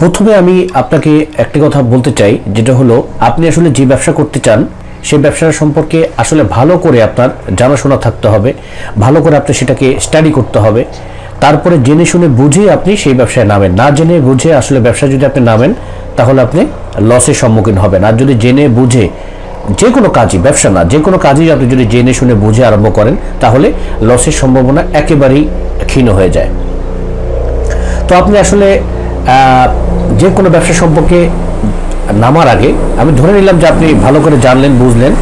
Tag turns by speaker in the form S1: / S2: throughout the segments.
S1: প্রথমে আমি আপনাকে একটি কথা বলতে চাই, যেটা হলো আপনি আসলে যে ব্যবসা করতে চান সেই ব্যবসা সম্পর্কে আসলে ভালো করে আপনার জানাশোনা থাকতে হবে, ভালো করে আপনি সেটাকে স্টাডি করতে হবে, তারপরে জেনে শুনে বুঝে আপনি সেই ব্যবসায় নামেন। না জেনে বুঝে আসলে ব্যবসা যদি আপনি নামেন তাহলে আপনি লসের সম্মুখীন হবেন। আর যদি জেনে বুঝে যে কোনো কাজই, ব্যবসা না যে কোনো কাজই আপনি যদি জেনে শুনে বুঝে আরম্ভ করেন তাহলে লসের সম্ভাবনা একেবারেই ক্ষীণ হয়ে যায়। তো আপনি আসলে যে কোনো ব্যবসা সম্পর্কে নামার আগে আমি ধরে নিলাম যে আপনি ভালো করে জানলেন, বুঝলেন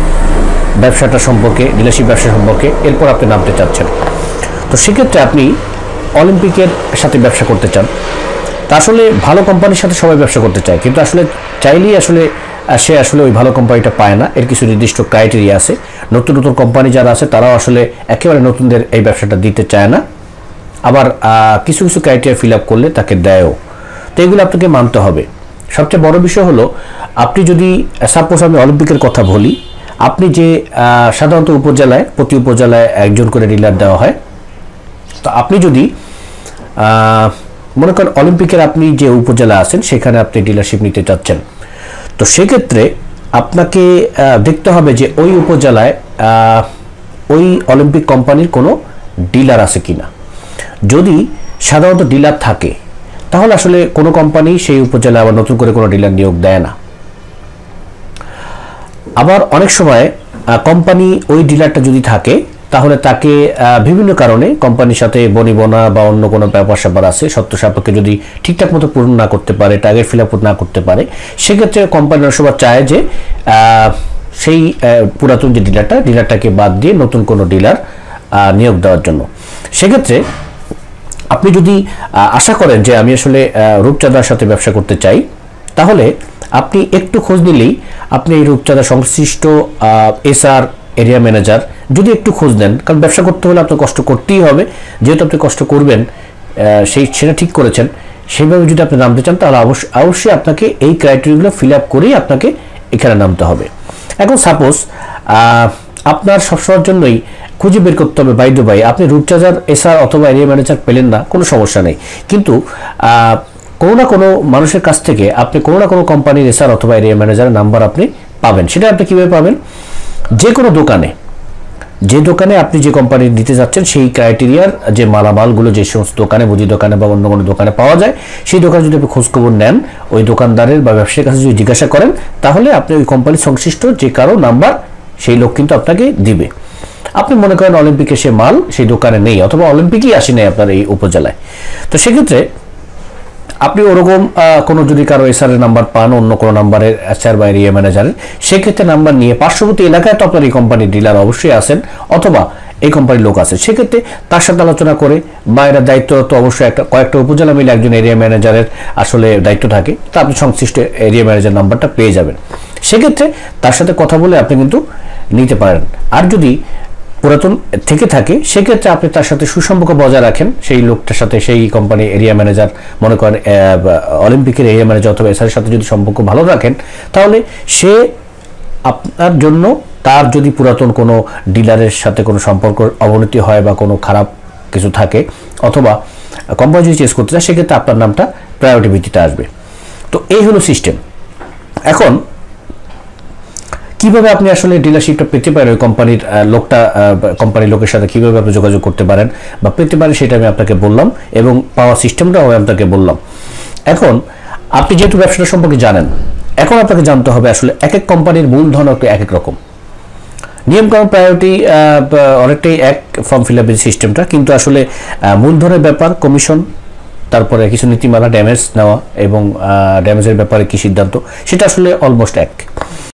S1: ব্যবসাটা সম্পর্কে, ডিলারশিপ ব্যবসা সম্পর্কে, এরপর আপনি নামতে চাচ্ছেন। তো সেক্ষেত্রে আপনি অলিম্পিকের সাথে ব্যবসা করতে চান। তা আসলে ভালো কোম্পানির সাথে সবাই ব্যবসা করতে চায়, কিন্তু আসলে চাইলেই আসলে সে আসলে ওই ভালো কোম্পানিটা পায় না। এর কিছু নির্দিষ্ট ক্রাইটেরিয়া আছে। নতুন নতুন কোম্পানি যারা আছে তারাও আসলে একেবারে নতুনদের এই ব্যবসাটা দিতে চায় না, আবার কিছু কিছু ক্রাইটেরিয়া ফিল আপ করলে তাকে দেয়ও। তো এগুলো আপনাকে মানতে হবে। সবচেয়ে বড় বিষয় হলো আপনি যদি সাপোজ আমি অলিম্পিকের কথা বলি, আপনি যে সাধারণত উপজেলায় প্রতি উপজেলায় একজন করে ডিলার দেওয়া হয়। তো আপনি যদি মনে করেন অলিম্পিকের আপনি যে উপজেলা আছেন সেখানে আপনি ডিলারশিপ নিতে চাচ্ছেন, তো সেক্ষেত্রে আপনাকে দেখতে হবে যে ওই উপজেলায় ওই অলিম্পিক কোম্পানির কোনো ডিলার আছে কিনা। যদি সাধারণত ডিলার থাকে তাহলে আসলে কোনো কোম্পানি সেই উপজেলায় আবার নতুন করে কোনো ডিলার নিয়োগ দেয় না। আবার অনেক সময় কোম্পানি ওই ডিলারটা যদি থাকে তাহলে তাকে বিভিন্ন কারণে কোম্পানির সাথে বনিবনা বা অন্য কোনো ব্যাপার স্যাপার আছে, সত্য সাপেক্ষে যদি ঠিকঠাক মতো পূরণ না করতে পারে, টার্গেট ফিল আপ না করতে পারে, সেক্ষেত্রে কোম্পানি অনেক সময় চায় যে সেই পুরাতন যে ডিলারটাকে বাদ দিয়ে নতুন কোনো ডিলার নিয়োগ দেওয়ার জন্য। সেক্ষেত্রে আপনি যদি আশা করেন যে আমি আসলে রূপচাঁদার সাথে ব্যবসা করতে চাই, তাহলে আপনি একটু খোঁজ নিলেই আপনি এই রূপচাঁদা সংশ্লিষ্ট এসআর এরিয়া ম্যানেজার যদি একটু খোঁজ নেন, কারণ ব্যবসা করতে হলে আপনার কষ্ট করতেই হবে, যেহেতু আপনি কষ্ট করবেন সেটা ঠিক করেছেন, সেইভাবে যদি আপনি নামতে চান তাহলে অবশ্যই আপনাকে এই ক্রাইটেরিয়াগুলো ফিল আপ করেই আপনাকে এখানে নামতে হবে। এখন সাপোজ আপনার সবসময়ের জন্যই খুঁজে বের করতে হবে বাই দ্য বাই, আপনি রূপচাঁদার এসআর অথবা এরিয়া ম্যানেজার পেলেন না, কোনো সমস্যা নেই, কিন্তু কোনো না কোনো মানুষের কাছ থেকে আপনি কোনো না কোনো কোম্পানির এসআর অথবা এরিয়া ম্যানেজারের নাম্বার আপনি পাবেন। সেটা আপনি কীভাবে পাবেন? যে কোনো দোকানে, যে দোকানে আপনি যে কোম্পানি দিতে যাচ্ছেন সেই ক্রাইটেরিয়ার যে মালামালগুলো যে সমস্ত দোকানে, মুদি দোকানে বা অন্য কোনো দোকানে পাওয়া যায়, সেই দোকানে যদি আপনি খোঁজখবর নেন, ওই দোকানদারের বা ব্যবসায়ীর কাছে যদি জিজ্ঞাসা করেন, তাহলে আপনি ওই কোম্পানির সংশ্লিষ্ট যে কারো নাম্বার সেই লোক কিন্তু আপনাকে দিবে। আপনি মনে করেন অলিম্পিকে সে মাল সেই দোকানে নেই অথবা অলিম্পিকই আসে নাই আপনার এই উপজেলায়, তো সেক্ষেত্রে আপনি ওরকম কোনো যদি কারো এসআরের নাম্বার পান, অন্য কোনো নাম্বারের এসআর বা এরিয়া ম্যানেজারের, সেক্ষেত্রে নাম্বার নিয়ে পার্শ্ববর্তী এলাকায় তো আপনার এই কোম্পানির ডিলার অবশ্যই আছেন অথবা এই কোম্পানির লোক আছে, সেক্ষেত্রে তার সাথে আলোচনা করে বা এর দায়িত্ব তো অবশ্যই কয়েকটা উপজেলা মিলে একজন এরিয়া ম্যানেজারের আসলে দায়িত্ব থাকে, তা আপনি সংশ্লিষ্ট এরিয়া ম্যানেজার নাম্বারটা পেয়ে যাবেন। সেক্ষেত্রে তার সাথে কথা বলে আপনি কিন্তু নিতে পারেন। আর যদি পুরাতন থেকে থাকে সেক্ষেত্রে আপনি তার সাথে সুসম্পর্ক বজায় রাখেন, সেই লোকটার সাথে, সেই কোম্পানি এরিয়া ম্যানেজার, মনে করেন অলিম্পিকের এরিয়া ম্যানেজার অথবা এসআরের সাথে যদি সম্পর্ক ভালো রাখেন, তাহলে সে আপনার জন্য, তার যদি পুরাতন কোনো ডিলারের সাথে কোনো সম্পর্ক অবনতি হয় বা কোনো খারাপ কিছু থাকে অথবা কোম্পানি যদি চেঞ্জ করতে চায়, সেক্ষেত্রে আপনার নামটা প্রায়োরিটি ভিত্তিতে আসবে। তো এই হলো সিস্টেম। এখন কিভাবে আপনি আসলে ডিলারশিপটা পেতে পারেন, ওই কোম্পানির লোকের সাথে কিভাবে আপনি যোগাযোগ করতে পারেন বা পেতে পারেন, সেটা আমি আপনাকে বললাম এবং পাওয়ার সিস্টেমটাও আমি আপনাকে বললাম। এখন আপনি যেহেতু ব্যবসাটা সম্পর্কে জানেন, এখন আপনাকে জানতে হবে আসলে এক এক কোম্পানির মূলধন এক এক রকম, নিয়মকানুন প্রায়োরিটি অনেকটাই এক ফর্ম ফিল আপের সিস্টেমটা, কিন্তু আসলে মূলধনের ব্যাপার, কমিশন, তারপরে কিছু নীতিমালা, ড্যামেজ নেওয়া এবং ড্যামেজের ব্যাপারে কি সিদ্ধান্ত, সেটা আসলে অলমোস্ট এক।